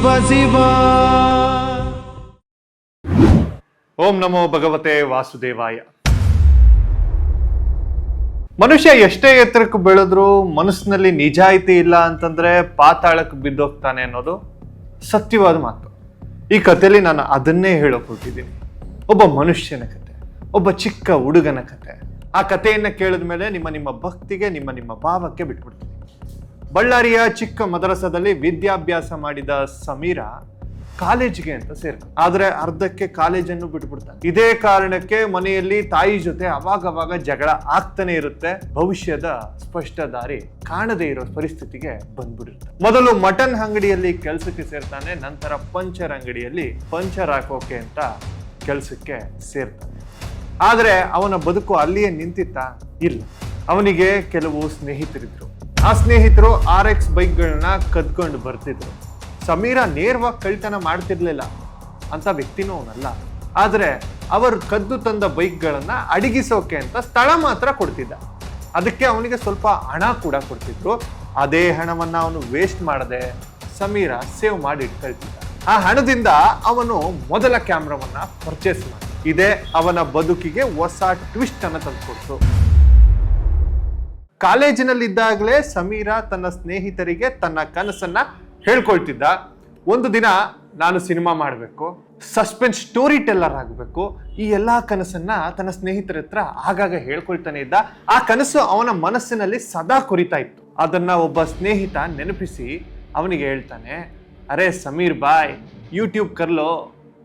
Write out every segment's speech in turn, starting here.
ಶಿವ. ಓಂ ನಮೋ ಭಗವತೆ ವಾಸುದೇವಾಯ. ಮನುಷ್ಯ ಎಷ್ಟೇ ಎತ್ತರಕ್ಕೆ ಬೆಳೆದ್ರು ಮನಸ್ಸಿನಲ್ಲಿ ನಿಜಾಯಿತಿ ಇಲ್ಲ ಅಂತಂದ್ರೆ ಪಾತಾಳಕ್ಕೆ ಬಿದ್ದೋಗ್ತಾನೆ ಅನ್ನೋದು ಸತ್ಯವಾದ ಮಾತು. ಈ ಕಥೆಯಲ್ಲಿ ನಾನು ಅದನ್ನೇ ಹೇಳೋಕೆ ಹೊರಟಿದ್ದೀನಿ. ಒಬ್ಬ ಮನುಷ್ಯನ ಕತೆ, ಒಬ್ಬ ಚಿಕ್ಕ ಹುಡುಗನ ಕತೆ. ಆ ಕಥೆಯನ್ನ ಕೇಳಿದ ಮೇಲೆ ನಿಮ್ಮ ಭಕ್ತಿಗೆ ನಿಮ್ಮ ಭಾವಕ್ಕೆ ಬಿಟ್ಬಿಡ್ತೀನಿ. ಬಳ್ಳಾರಿಯ ಚಿಕ್ಕ ಮದರಸದಲ್ಲಿ ವಿದ್ಯಾಭ್ಯಾಸ ಮಾಡಿದ ಸಮೀರ ಕಾಲೇಜಿಗೆ ಅಂತ ಸೇರ್ತಾರೆ. ಆದ್ರೆ ಅರ್ಧಕ್ಕೆ ಕಾಲೇಜನ್ನು ಬಿಟ್ಬಿಡ್ತಾನೆ. ಇದೇ ಕಾರಣಕ್ಕೆ ಮನೆಯಲ್ಲಿ ತಾಯಿ ಜೊತೆ ಅವಾಗವಾಗ ಜಗಳ ಆಗ್ತಾನೆ ಇರುತ್ತೆ. ಭವಿಷ್ಯದ ಸ್ಪಷ್ಟ ದಾರಿ ಕಾಣದೇ ಇರೋ ಪರಿಸ್ಥಿತಿಗೆ ಬಂದ್ಬಿಡಿರುತ್ತೆ. ಮೊದಲು ಮಟನ್ ಅಂಗಡಿಯಲ್ಲಿ ಕೆಲಸಕ್ಕೆ ಸೇರ್ತಾನೆ. ನಂತರ ಪಂಚರ್ ಅಂಗಡಿಯಲ್ಲಿ ಪಂಚರ್ ಹಾಕೋಕೆ ಅಂತ ಕೆಲಸಕ್ಕೆ ಸೇರ್ತಾನೆ. ಆದ್ರೆ ಅವನ ಬದುಕು ಅಲ್ಲಿಯೇ ನಿಂತಿತ್ತ? ಇಲ್ಲ. ಅವನಿಗೆ ಕೆಲವು ಸ್ನೇಹಿತರಿದ್ರು. ಆ ಸ್ನೇಹಿತರು RX ಬೈಕ್ಗಳನ್ನ ಕದ್ಕೊಂಡು ಬರ್ತಿದ್ರು. ಸಮೀರ ನೇರವಾಗಿ ಕಳ್ತನ ಮಾಡ್ತಿರ್ಲಿಲ್ಲ ಅಂತ ವ್ಯಕ್ತಿನೂ ಅವನಲ್ಲ. ಆದ್ರೆ ಅವರು ಕದ್ದು ತಂದ ಬೈಕ್ಗಳನ್ನ ಅಡಗಿಸೋಕೆ ಅಂತ ಸ್ಥಳ ಮಾತ್ರ ಕೊಡ್ತಿದ್ದ. ಅದಕ್ಕೆ ಅವನಿಗೆ ಸ್ವಲ್ಪ ಹಣ ಕೂಡ ಕೊಡ್ತಿದ್ರು. ಅದೇ ಹಣವನ್ನ ಅವನು ವೇಸ್ಟ್ ಮಾಡದೆ ಸಮೀರ ಸೇವ್ ಮಾಡಿ ಇಟ್ಕೊಳ್ತಿದ್ದ. ಆ ಹಣದಿಂದ ಅವನು ಮೊದಲ ಕ್ಯಾಮ್ರಾವನ್ನ ಪರ್ಚೇಸ್ ಮಾಡಿದ. ಇದೇ ಅವನ ಬದುಕಿಗೆ ಹೊಸ ಟ್ವಿಸ್ಟ್ ಅನ್ನ ತಂದುಕೊಡ್ತು. ಕಾಲೇಜಿನಲ್ಲಿದ್ದಾಗಲೇ ಸಮೀರ ತನ್ನ ಸ್ನೇಹಿತರಿಗೆ ತನ್ನ ಕನಸನ್ನ ಹೇಳ್ಕೊಳ್ತಿದ್ದ. ಒಂದು ದಿನ ನಾನು ಸಿನಿಮಾ ಮಾಡಬೇಕು, ಸಸ್ಪೆನ್ಸ್ ಸ್ಟೋರಿ ಟೆಲ್ಲರ್ ಆಗಬೇಕು, ಈ ಎಲ್ಲಾ ಕನಸನ್ನ ತನ್ನ ಸ್ನೇಹಿತರ ಹತ್ರ ಆಗಾಗ ಹೇಳ್ಕೊಳ್ತಾನೆ ಇದ್ದ. ಆ ಕನಸು ಅವನ ಮನಸ್ಸಿನಲ್ಲಿ ಸದಾ ಕೊರಿತಾ ಇತ್ತು. ಅದನ್ನ ಒಬ್ಬ ಸ್ನೇಹಿತ ನೆನಪಿಸಿ ಅವನಿಗೆ ಹೇಳ್ತಾನೆ, ಅರೆ ಸಮೀರ್ ಬಾಯ್, ಯೂಟ್ಯೂಬ್ कर लो,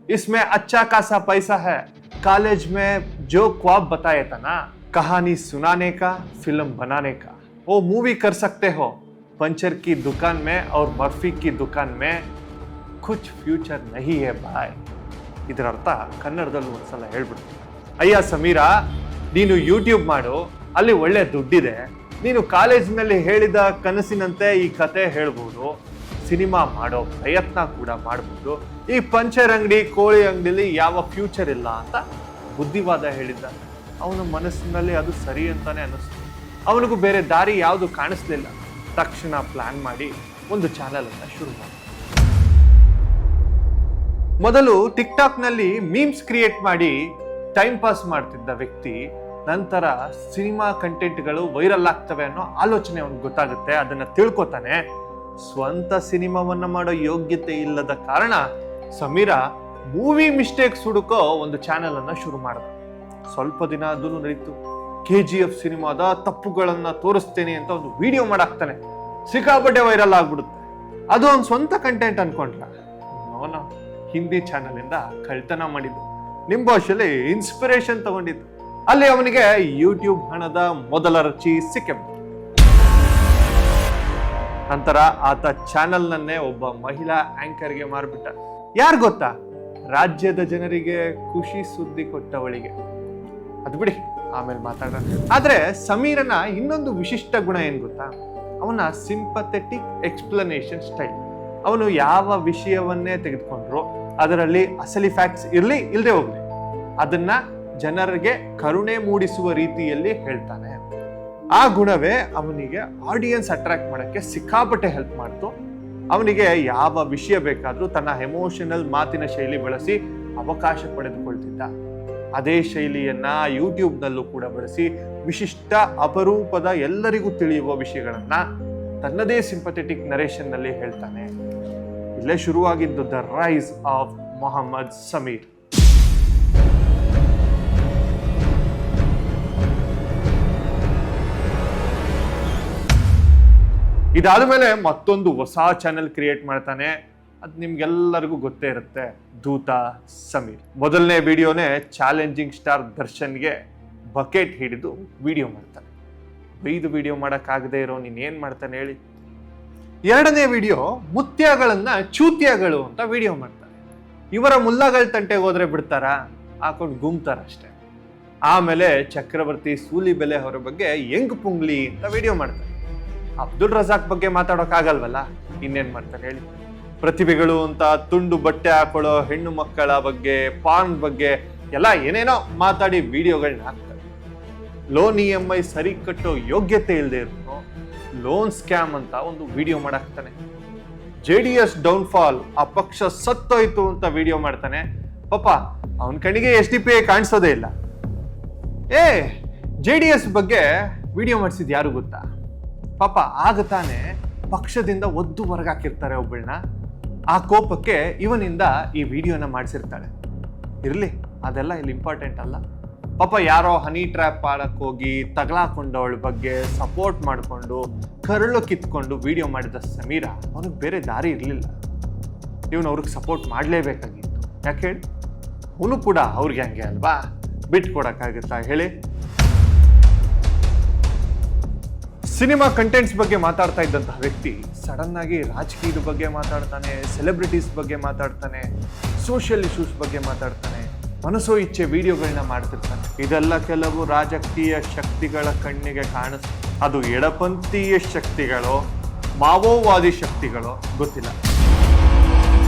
इसमें अच्छा खासा पैसा है, कॉलेज में जो ख्वाब बताया था ना, कहानी सुनाने का, फिल्म बनाने का, वो मूवी कर सकते हो. पंचर की दुकान में और मर्फी की दुकान में कुछ फ्यूचर नहीं है ಬಾಯ್. ಇದರ ಅರ್ಥ ಕನ್ನಡದಲ್ಲಿ ಒಂದ್ಸಲ ಹೇಳ್ಬಿಡ್ತೀನಿ. ಅಯ್ಯ ಸಮೀರ, ನೀನು ಯೂಟ್ಯೂಬ್ ಮಾಡು, ಅಲ್ಲಿ ಒಳ್ಳೆ ದುಡ್ಡಿದೆ. ನೀನು ಕಾಲೇಜಿನಲ್ಲಿ ಹೇಳಿದ ಕನಸಿನಂತೆ ಈ ಕತೆ ಹೇಳ್ಬೋದು, ಸಿನಿಮಾ ಮಾಡೋ ಪ್ರಯತ್ನ ಕೂಡ ಮಾಡ್ಬೋದು. ಈ ಪಂಚರ್ ಅಂಗಡಿ, ಕೋಳಿ ಅಂಗಡಿಲಿ ಯಾವ ಫ್ಯೂಚರ್ ಇಲ್ಲ ಅಂತ ಬುದ್ಧಿವಾದ ಹೇಳಿದ್ದ. ಅವನ ಮನಸ್ಸಿನಲ್ಲಿ ಅದು ಸರಿ ಅಂತಾನೆ ಅನ್ನಿಸ್ತು. ಅವನಿಗೂ ಬೇರೆ ದಾರಿ ಯಾವುದು ಕಾಣಿಸ್ಲಿಲ್ಲ. ತಕ್ಷಣ ಪ್ಲಾನ್ ಮಾಡಿ ಒಂದು ಚಾನೆಲ್ ಅನ್ನ ಶುರು ಮಾಡಿ. ಮೊದಲು ಟಿಕ್ಟಾಕ್ ನಲ್ಲಿ ಮೀಮ್ಸ್ ಕ್ರಿಯೇಟ್ ಮಾಡಿ ಟೈಮ್ ಪಾಸ್ ಮಾಡ್ತಿದ್ದ ವ್ಯಕ್ತಿ, ನಂತರ ಸಿನಿಮಾ ಕಂಟೆಂಟ್ಗಳು ವೈರಲ್ ಆಗ್ತವೆ ಅನ್ನೋ ಆಲೋಚನೆ ಅವನಿಗೆ ಗೊತ್ತಾಗುತ್ತೆ. ಅದನ್ನ ತಿಳ್ಕೊತಾನೆ. ಸ್ವಂತ ಸಿನಿಮಾವನ್ನ ಮಾಡೋ ಯೋಗ್ಯತೆ ಇಲ್ಲದ ಕಾರಣ ಸಮೀರ ಮೂವಿ ಮಿಸ್ಟೇಕ್ಸ್ ಹುಡುಕೋ ಒಂದು ಚಾನೆಲ್ ಅನ್ನ ಶುರು ಮಾಡಿದ. ಸ್ವಲ್ಪ ದಿನ ಅದನ್ನು ನಡೀತು. KGF ಸಿನಿಮಾದ ತಪ್ಪುಗಳನ್ನ ತೋರಿಸ್ತೇನೆ ಅಂತ ಒಂದು ವಿಡಿಯೋ ಮಾಡಾಕ್ತಾನೆ. ಸಿಕ್ಕಾಪಟ್ಟೆ ವೈರಲ್ ಆಗ್ಬಿಡುತ್ತೆ. ಅದು ಅವ್ನ ಸ್ವಂತ ಕಂಟೆಂಟ್ ಅನ್ಕೊಂಡ್ರ. ಅವನ ಹಿಂದಿ ಚಾನೆಲ್ ಇಂದ ಕಳ್ತನ ಮಾಡಿದ್ದು, ನಿಮ್ ಭಾಷೆಯಲ್ಲಿ ಇನ್ಸ್ಪಿರೇಷನ್ ತಗೊಂಡಿದ್ದು. ಅಲ್ಲಿ ಅವನಿಗೆ ಯೂಟ್ಯೂಬ್ ಹಣದ ಮೊದಲ ರುಚಿ ಸಿಕ್ಕಿಬಿಡ್ತು. ನಂತರ ಆತ ಚಾನೆಲ್ ನನ್ನೇ ಒಬ್ಬ ಮಹಿಳಾ ಆಂಕರ್ಗೆ ಮಾರ್ಬಿಟ್ಟ. ಯಾರು ಗೊತ್ತಾ? ರಾಜ್ಯದ ಜನರಿಗೆ ಖುಷಿ ಸುದ್ದಿ ಕೊಟ್ಟವಳಿಗೆ. ಅದು ಬಿಡಿ, ಆಮೇಲೆ ಮಾತಾಡೋಣ. ಆದ್ರೆ ಸಮೀರನ ಇನ್ನೊಂದು ವಿಶಿಷ್ಟ ಗುಣ ಏನ್ ಗೊತ್ತಾ? ಅವನ ಸಿಂಪಥೆಟಿಕ್ ಎಕ್ಸ್ಪ್ಲನೇಷನ್ ಸ್ಟೈಲ್. ಅವನು ಯಾವ ವಿಷಯವನ್ನೇ ತೆಗೆದುಕೊಂಡ್ರು ಅದರಲ್ಲಿ ಅಸಲಿ ಫ್ಯಾಕ್ಟ್ಸ್ ಇರ್ಲಿ ಇಲ್ಲದೆ ಹೋಗ್ಲಿ, ಅದನ್ನ ಜನರಿಗೆ ಕರುಣೆ ಮೂಡಿಸುವ ರೀತಿಯಲ್ಲಿ ಹೇಳ್ತಾನೆ. ಆ ಗುಣವೇ ಅವನಿಗೆ ಆಡಿಯನ್ಸ್ ಅಟ್ರಾಕ್ಟ್ ಮಾಡಕ್ಕೆ ಸಿಕ್ಕಾಪಟ್ಟೆ ಹೆಲ್ಪ್ ಮಾಡ್ತು. ಅವನಿಗೆ ಯಾವ ವಿಷಯ ಬೇಕಾದ್ರೂ ತನ್ನ ಎಮೋಷನಲ್ ಮಾತಿನ ಶೈಲಿ ಬಳಸಿ ಅವಕಾಶ ಪಡೆದುಕೊಳ್ತಿದ್ದ. ಅದೇ ಶೈಲಿಯನ್ನ ಯೂಟ್ಯೂಬ್ನಲ್ಲೂ ಕೂಡ ಬಳಸಿ ವಿಶಿಷ್ಟ, ಅಪರೂಪದ, ಎಲ್ಲರಿಗೂ ತಿಳಿಯುವ ವಿಷಯಗಳನ್ನ ತನ್ನದೇ ಸಿಂಪಥೆಟಿಕ್ ನರೇಷನ್ ನಲ್ಲಿ ಹೇಳ್ತಾನೆ. ಇಲ್ಲೇ ಶುರುವಾಗಿದ್ದು the rise of Mohammed Sameer. ಇದಾದ ಮೇಲೆ ಮತ್ತೊಂದು ಹೊಸ ಚಾನೆಲ್ ಕ್ರಿಯೇಟ್ ಮಾಡ್ತಾನೆ. ಅದು ನಿಮ್ಗೆಲ್ಲರಿಗೂ ಗೊತ್ತೇ ಇರುತ್ತೆ, ದೂತ ಸಮೀರ್. ಮೊದಲನೇ ವಿಡಿಯೋನೇ ಚಾಲೆಂಜಿಂಗ್ ಸ್ಟಾರ್ ದರ್ಶನ್ಗೆ ಬಕೆಟ್ ಹಿಡಿದು ವಿಡಿಯೋ ಮಾಡ್ತಾನೆ. 5 ವಿಡಿಯೋ ಮಾಡೋಕ್ಕಾಗದೇ ಇರೋ ನೀನ್ ಏನ್ ಮಾಡ್ತಾನೆ ಹೇಳಿ. ಎರಡನೇ ವಿಡಿಯೋ ಮುತ್ಯಗಳನ್ನ ಚೂತ್ಯಗಳು ಅಂತ ವಿಡಿಯೋ ಮಾಡ್ತಾರೆ. ಇವರ ಮುಲ್ಲಗಳ ತಂಟೆಗೆ ಹೋದ್ರೆ ಬಿಡ್ತಾರ, ಹಾಕೊಂಡು ಗುಮ್ತಾರಷ್ಟೇ. ಆಮೇಲೆ ಚಕ್ರವರ್ತಿ ಸೂಲಿಬೆಲೆ ಅವರ ಬಗ್ಗೆ ಹೆಂಗ್ ಪುಂಗ್ಲಿ ಅಂತ ವಿಡಿಯೋ ಮಾಡ್ತಾರೆ. ಅಬ್ದುಲ್ ರಜಾಕ್ ಬಗ್ಗೆ ಮಾತಾಡೋಕ್ಕಾಗಲ್ವಲ್ಲ, ಇನ್ನೇನ್ ಮಾಡ್ತಾರೆ ಹೇಳಿ. ಪ್ರತಿಭೆಗಳು ಅಂತ ತುಂಡು ಬಟ್ಟೆ ಹಾಕೊಳ್ಳೋ ಹೆಣ್ಣು ಮಕ್ಕಳ ಬಗ್ಗೆ, ಪಾನ್ ಬಗ್ಗೆ ಎಲ್ಲ ಏನೇನೋ ಮಾತಾಡಿ ವಿಡಿಯೋಗಳನ್ನ ಹಾಕ್ತಾರೆ. ಲೋನ್ EMI ಸರಿ ಕಟ್ಟೋ ಯೋಗ್ಯತೆ ಇಲ್ಲದೆ ಇರೋ ಲೋನ್ ಸ್ಕ್ಯಾಮ್ ಅಂತ ಒಂದು ವಿಡಿಯೋ ಮಾಡಾಕ್ತಾನೆ. JDS ಡೌನ್ಫಾಲ್, ಆ ಪಕ್ಷ ಸತ್ತೋಯ್ತು ಅಂತ ವಿಡಿಯೋ ಮಾಡ್ತಾನೆ. ಪಾಪ ಅವನ ಕಣ್ಣಿಗೆ SDPI ಕಾಣಿಸೋದೇ ಇಲ್ಲ. JDS ಬಗ್ಗೆ ವಿಡಿಯೋ ಮಾಡಿಸಿದ್ ಯಾರು ಗೊತ್ತಾ? ಪಾಪ ಆಗ ತಾನೆ ಪಕ್ಷದಿಂದ ಒದ್ದು ಹೊರಗಾಕಿರ್ತಾರೆ ಒಬ್ಬಳನ್ನ. ಆ ಕೋಪಕ್ಕೆ ಇವನಿಂದ ಈ ವಿಡಿಯೋನ ಮಾಡಿಸಿರ್ತಾಳೆ. ಇರ್ಲಿ, ಅದೆಲ್ಲ ಇಲ್ಲಿ ಇಂಪಾರ್ಟೆಂಟ್ ಅಲ್ಲ. ಪಾಪ ಯಾರೋ ಹನಿ ಟ್ರ್ಯಾಪ್ ಆಡಕ್ ಹೋಗಿ ತಗಲಾಕೊಂಡವಳ ಬಗ್ಗೆ ಸಪೋರ್ಟ್ ಮಾಡಿಕೊಂಡು ಕರಳು ಕಿತ್ಕೊಂಡು ವಿಡಿಯೋ ಮಾಡಿದ ಸಮೀರ, ಅವನಿಗೆ ಬೇರೆ ದಾರಿ ಇರಲಿಲ್ಲ. ಇವನು ಅವ್ರಿಗೆ ಸಪೋರ್ಟ್ ಮಾಡಲೇಬೇಕಾಗಿತ್ತು. ಯಾಕೆ ಹೇಳಿ? ಅವನು ಕೂಡ ಅವ್ರಿಗೆ ಹಂಗೆ ಅಲ್ವಾ, ಬಿಟ್ಕೊಡಕ್ಕಾಗುತ್ತಾ ಹೇಳಿ? ಸಿನಿಮಾ ಕಂಟೆಂಟ್ಸ್ ಬಗ್ಗೆ ಮಾತಾಡ್ತಾ ಇದ್ದಂತಹ ವ್ಯಕ್ತಿ ಸಡನ್ ಆಗಿ ರಾಜಕೀಯದ ಬಗ್ಗೆ ಮಾತಾಡ್ತಾನೆ, ಸೆಲೆಬ್ರಿಟೀಸ್ ಬಗ್ಗೆ ಮಾತಾಡ್ತಾನೆ, ಸೋಷಿಯಲ್ ಇಶ್ಯೂಸ್ ಬಗ್ಗೆ ಮಾತಾಡ್ತಾನೆ, ಮನಸೋ ಇಚ್ಛೆ ವಿಡಿಯೋಗಳನ್ನ ಮಾಡ್ತಿರ್ತಾನೆ. ಇದೆಲ್ಲ ಕೆಲವು ರಾಜಕೀಯ ಶಕ್ತಿಗಳ ಕಣ್ಣಿಗೆ ಅದು ಎಡಪಂಥೀಯ ಶಕ್ತಿಗಳೋ ಮಾವೋವಾದಿ ಶಕ್ತಿಗಳೋ ಗೊತ್ತಿಲ್ಲ.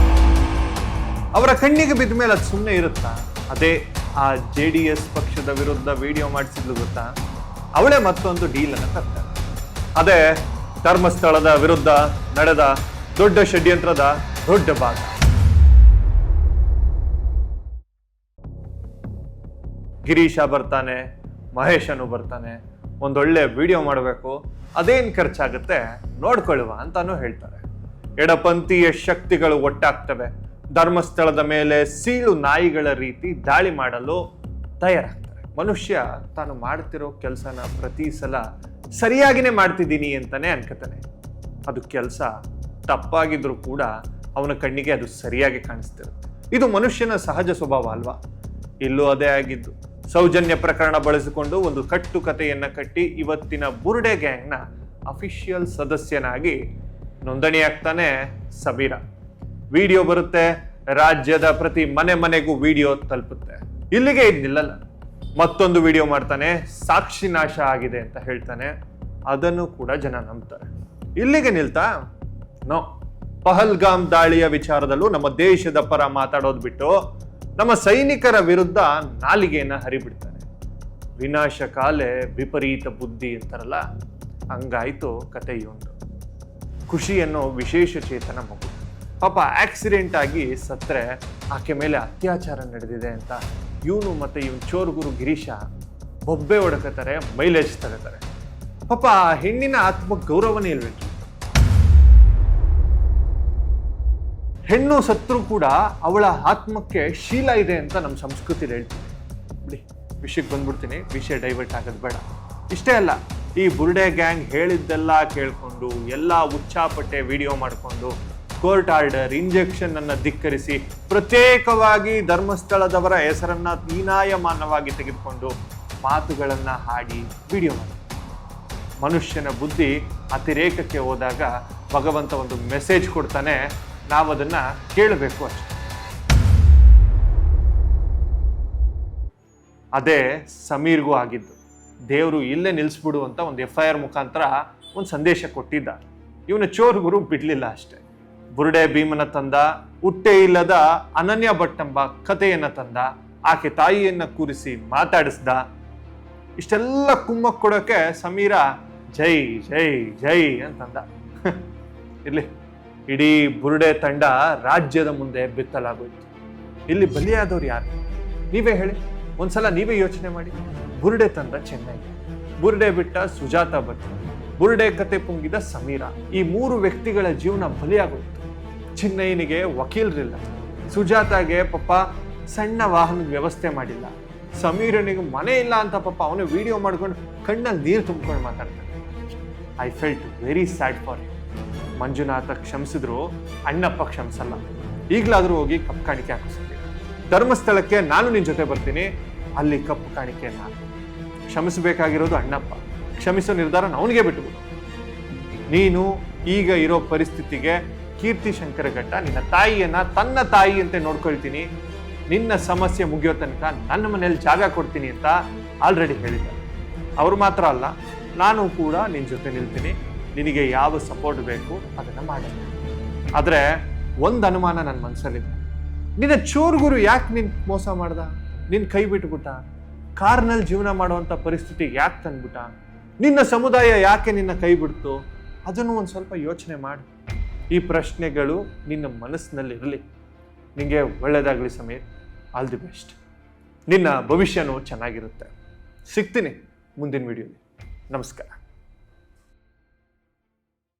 ಅವರ ಕಣ್ಣಿಗೆ ಬಿದ್ದ ಮೇಲೆ ಅದು ಸುಮ್ಮನೆ ಇರುತ್ತಾ? ಅದೇ ಆ JDS ಪಕ್ಷದ ವಿರುದ್ಧ ವಿಡಿಯೋ ಮಾಡಿಸಿದ್ಲು ಗೊತ್ತಾ? ಅವಳೇ ಮತ್ತೊಂದು ಡೀಲ್ ಅನ್ನು ತರ್ತಾರೆ. ಅದೇ ಧರ್ಮಸ್ಥಳದ ವಿರುದ್ಧ ನಡೆದ ದೊಡ್ಡ ಷಡ್ಯಂತ್ರದ ದೊಡ್ಡ ಭಾಗ. ಗಿರೀಶ ಬರ್ತಾನೆ, ಮಹೇಶನು ಬರ್ತಾನೆ, ಒಂದೊಳ್ಳೆ ವಿಡಿಯೋ ಮಾಡಬೇಕು, ಅದೇನ್ ಖರ್ಚಾಗುತ್ತೆ ನೋಡ್ಕೊಳ್ಳುವ ಅಂತಾನು ಹೇಳ್ತಾರೆ. ಎಡಪಂಥೀಯ ಶಕ್ತಿಗಳು ಒಟ್ಟಾಗ್ತವೆ, ಧರ್ಮಸ್ಥಳದ ಮೇಲೆ ಸೀಳು ನಾಯಿಗಳ ರೀತಿ ದಾಳಿ ಮಾಡಲು ತಯಾರಾಗ್ತಾರೆ. ಮನುಷ್ಯ ತಾನು ಮಾಡ್ತಿರೋ ಕೆಲಸನ ಪ್ರತಿ ಸಲ ಸರಿಯಾಗಿನೇ ಮಾಡ್ತಿದ್ದೀನಿ ಅಂತಾನೆ ಅನ್ಕೋತಾನೆ. ಅದು ಕೆಲಸ ತಪ್ಪಾಗಿದ್ರು ಕೂಡ ಅವನ ಕಣ್ಣಿಗೆ ಅದು ಸರಿಯಾಗಿ ಕಾಣಿಸ್ತಿರುತ್ತೆ. ಇದು ಮನುಷ್ಯನ ಸಹಜ ಸ್ವಭಾವ ಅಲ್ವಾ? ಇಲ್ಲೂ ಅದೇ ಆಗಿದ್ದು. ಸೌಜನ್ಯ ಪ್ರಕರಣ ಬಳಸಿಕೊಂಡು ಒಂದು ಕಟ್ಟುಕತೆಯನ್ನ ಕಟ್ಟಿ ಇವತ್ತಿನ ಬುರ್ಡೆ ಗ್ಯಾಂಗ್ನ ಅಫಿಷಿಯಲ್ ಸದಸ್ಯನಾಗಿ ನೋಂದಣಿಯಾಗ್ತಾನೆ ಸಮೀರ. ವಿಡಿಯೋ ಬರುತ್ತೆ, ರಾಜ್ಯದ ಪ್ರತಿ ಮನೆಗೂ ವಿಡಿಯೋ ತಲುಪುತ್ತೆ. ಇಲ್ಲಿಗೆ ಇದು ನಿಲ್ಲಲ್ಲ, ಮತ್ತೊಂದು ವಿಡಿಯೋ ಮಾಡ್ತಾನೆ, ಸಾಕ್ಷಿ ನಾಶ ಆಗಿದೆ ಅಂತ ಹೇಳ್ತಾನೆ. ಅದನ್ನು ಕೂಡ ಜನ ನಂಬ್ತಾರೆ. ಇಲ್ಲಿಗೆ ನಿಲ್ತಾ? ನೋ. ಪಹಲ್ಗಾಮ್ ದಾಳಿಯ ವಿಚಾರದಲ್ಲೂ ನಮ್ಮ ದೇಶದ ಪರ ಮಾತಾಡೋದು ಬಿಟ್ಟು ನಮ್ಮ ಸೈನಿಕರ ವಿರುದ್ಧ ನಾಲಿಗೆಯನ್ನ ಹರಿಬಿಡ್ತಾನೆ. ವಿನಾಶಕಾಲೆ ವಿಪರೀತ ಬುದ್ಧಿ ಅಂತಾರಲ್ಲ, ಹಂಗಾಯ್ತು ಕತೆ ಇವೊಂದು. ಖುಷಿ ಅನ್ನೋ ವಿಶೇಷ ಚೇತನ ಮಗು ಪಾಪ ಆಕ್ಸಿಡೆಂಟ್ ಆಗಿ ಸತ್ರೆ ಆಕೆ ಮೇಲೆ ಅತ್ಯಾಚಾರ ನಡೆದಿದೆ ಅಂತ ಇವನು ಮತ್ತೆ ಇವನ್ ಚೋರ್ಗುರು ಗಿರೀಶ ಬೊಬ್ಬೆ ಹೊಡಕತಾರೆ, ಮೈಲೇಜ್ ತಗೋತಾರೆ. ಪಾಪ ಹೆಣ್ಣಿನ ಆತ್ಮ ಗೌರವನೇ ಇಲ್ವೇನ್ರಿ? ಹೆಣ್ಣು ಸತ್ರು ಕೂಡ ಅವಳ ಆತ್ಮಕ್ಕೆ ಶೀಲ ಇದೆ ಅಂತ ನಮ್ಮ ಸಂಸ್ಕೃತಿ ಹೇಳ್ತೀವಿ. ಬಿಡಿ, ವಿಷಯಕ್ಕೆ ಬಂದ್ಬಿಡ್ತೀನಿ, ವಿಷಯ ಡೈವರ್ಟ್ ಆಗೋದು ಬೇಡ. ಇಷ್ಟೇ ಅಲ್ಲ, ಈ ಬುರ್ಡೆ ಗ್ಯಾಂಗ್ ಹೇಳಿದ್ದೆಲ್ಲ ಕೇಳ್ಕೊಂಡು ಎಲ್ಲ ಉಚ್ಚಾಪಟ್ಟೆ ವಿಡಿಯೋ ಮಾಡಿಕೊಂಡು ಕೋರ್ಟ್ ಆರ್ಡರ್, ಇಂಜೆಕ್ಷನ್ ಅನ್ನ ಧಿಕ್ಕರಿಸಿ ಪ್ರತ್ಯೇಕವಾಗಿ ಧರ್ಮಸ್ಥಳದವರ ಹೆಸರನ್ನ ಹೀನಾಯಮಾನವಾಗಿ ತೆಗೆದುಕೊಂಡು ಮಾತುಗಳನ್ನ ಹಾಡಿ ವಿಡಿಯೋ ಮಾಡಿ. ಮನುಷ್ಯನ ಬುದ್ಧಿ ಅತಿರೇಕಕ್ಕೆ ಹೋದಾಗ ಭಗವಂತ ಒಂದು ಮೆಸೇಜ್ ಕೊಡ್ತಾನೆ, ನಾವದನ್ನ ಕೇಳಬೇಕು ಅಷ್ಟೆ. ಅದೇ ಸಮೀರ್ಗೂ ಆಗಿದ್ದು. ದೇವರು ಇಲ್ಲೇ ನಿಲ್ಲಿಸ್ಬಿಡು ಅಂತ ಒಂದು FIR ಮುಖಾಂತರ ಒಂದು ಸಂದೇಶ ಕೊಟ್ಟಿದ್ದ. ಇವನ ಚೋರ್ಗುರು ಬಿಡ್ಲಿಲ್ಲ ಅಷ್ಟೆ. ಬುರ್ಡೆ ಭೀಮನ ತಂದ, ಹುಟ್ಟೆ ಇಲ್ಲದ ಅನನ್ಯ ಭಟ್ ಎಂಬ ಕಥೆಯನ್ನ ತಂದ, ಆಕೆ ತಾಯಿಯನ್ನ ಕೂರಿಸಿ ಮಾತಾಡಿಸ್ದ. ಇಷ್ಟೆಲ್ಲ ಕುಮ್ಮಕ್ ಕೊಡೋಕೆ ಸಮೀರ ಜೈ ಜೈ ಜೈ ಅಂತಂದ. ಇರ್ಲಿ, ಇಡೀ ಬುರ್ಡೆ ತಂಡ ರಾಜ್ಯದ ಮುಂದೆ ಬೆತ್ತಲಾಗೋಯ್ತು. ಇಲ್ಲಿ ಬಲಿಯಾದವ್ರು ಯಾರು ನೀವೇ ಹೇಳಿ? ಒಂದ್ಸಲ ನೀವೇ ಯೋಚನೆ ಮಾಡಿ. ಬುರ್ಡೆ ತಂದ ಚೆನ್ನೈ, ಬುರ್ಡೆ ಬಿಟ್ಟ ಸುಜಾತಾ ಭಟ್, ಬುರ್ಡೆ ಕತೆ ಪುಂಗಿದ ಸಮೀರ. ಈ 3 ವ್ಯಕ್ತಿಗಳ ಜೀವನ ಬಲಿಯಾಗೋಯ್ತು. ಚೆನ್ನೈನಿಗೆ ವಕೀಲರಿಲ್ಲ, ಸುಜಾತಾಗೆ ಪಾಪ ಸಣ್ಣ ವಾಹನದ ವ್ಯವಸ್ಥೆ ಮಾಡಿಲ್ಲ, ಸಮೀರನಿಗೆ ಮನೆ ಇಲ್ಲ ಅಂತ ಪಾಪ ಅವನು ವಿಡಿಯೋ ಮಾಡ್ಕೊಂಡು ಕಣ್ಣಲ್ಲಿ ನೀರು ತುಂಬಿಕೊಂಡು ಮಾತಾಡ್ತಾನೆ. I felt very sad for him. Manjunath ಕ್ಷಮಿಸಿದ್ರು, ಅಣ್ಣಪ್ಪ ಕ್ಷಮಿಸಲ್ಲ. ಈಗಲಾದರೂ ಹೋಗಿ ಕಪ್ಪು ಕಾಣಿಕೆ ಹಾಕಿಸ್ತೀನಿ. ಧರ್ಮಸ್ಥಳಕ್ಕೆ ನಾನು ನಿನ್ನ ಜೊತೆ ಬರ್ತೀನಿ, ಅಲ್ಲಿ ಕಪ್ಪು ಕಾಣಿಕೆ ನಾನು. ಕ್ಷಮಿಸಬೇಕಾಗಿರೋದು ಅಣ್ಣಪ್ಪ, ಕ್ಷಮಿಸೋ ನಿರ್ಧಾರ ಅವನಿಗೆ ಬಿಟ್ಟುಬಿಡು. ನೀನು ಈಗ ಇರೋ ಪರಿಸ್ಥಿತಿಗೆ ಕೀರ್ತಿ ಶಂಕರಘಟ್ಟ ನಿನ್ನ ತಾಯಿಯನ್ನ ತನ್ನ ತಾಯಿ ಅಂತ ನೋಡ್ಕೊಳ್ತೀನಿ, ನಿನ್ನ ಸಮಸ್ಯೆ ಮುಗಿಯೋ ತನಕ ನನ್ನ ಮನೇಲಿ ಜಾಗ ಕೊಡ್ತೀನಿ ಅಂತ ಆಲ್ರೆಡಿ ಹೇಳಿದ್ದಾರೆ. ಅವ್ರು ಮಾತ್ರ ಅಲ್ಲ, ನಾನು ಕೂಡ ನಿನ್ನ ಜೊತೆ ನಿಲ್ತೀನಿ. ನಿನಗೆ ಯಾವ ಸಪೋರ್ಟ್ ಬೇಕು ಅದನ್ನ ಮಾಡಿ. ಆದ್ರೆ ಒಂದು ಅನುಮಾನ ನನ್ನ ಮನಸ್ಸಲ್ಲಿದೆ, ನಿನ್ನ ಚೋರ್ಗುರು ಯಾಕೆ ನಿನ್ ಮೋಸ ಮಾಡ್ದ? ನಿನ್ ಕೈ ಬಿಟ್ಬಿಟ್ಟ? ಕಾರ್ನಲ್ಲಿ ಜೀವನ ಮಾಡುವಂತ ಪರಿಸ್ಥಿತಿ ಯಾಕೆ ತಂದ್ಬಿಟ್ಟ? ನಿನ್ನ ಸಮುದಾಯ ಯಾಕೆ ನಿನ್ನ ಕೈ ಬಿಡ್ತು? ಅದನ್ನು ಒಂದು ಸ್ವಲ್ಪ ಯೋಚನೆ ಮಾಡು. ಈ ಪ್ರಶ್ನೆಗಳು ನಿನ್ನ ಮನಸ್ಸಿನಲ್ಲಿರಲಿ. ನಿಮಗೆ ಒಳ್ಳೆಯದಾಗಲಿ ಸಮೀರ್. All the best. ನಿನ್ನ ಭವಿಷ್ಯನೂ ಚೆನ್ನಾಗಿರುತ್ತೆ. ಸಿಗ್ತೀನಿ ಮುಂದಿನ ವಿಡಿಯೋಲಿ. ನಮಸ್ಕಾರ.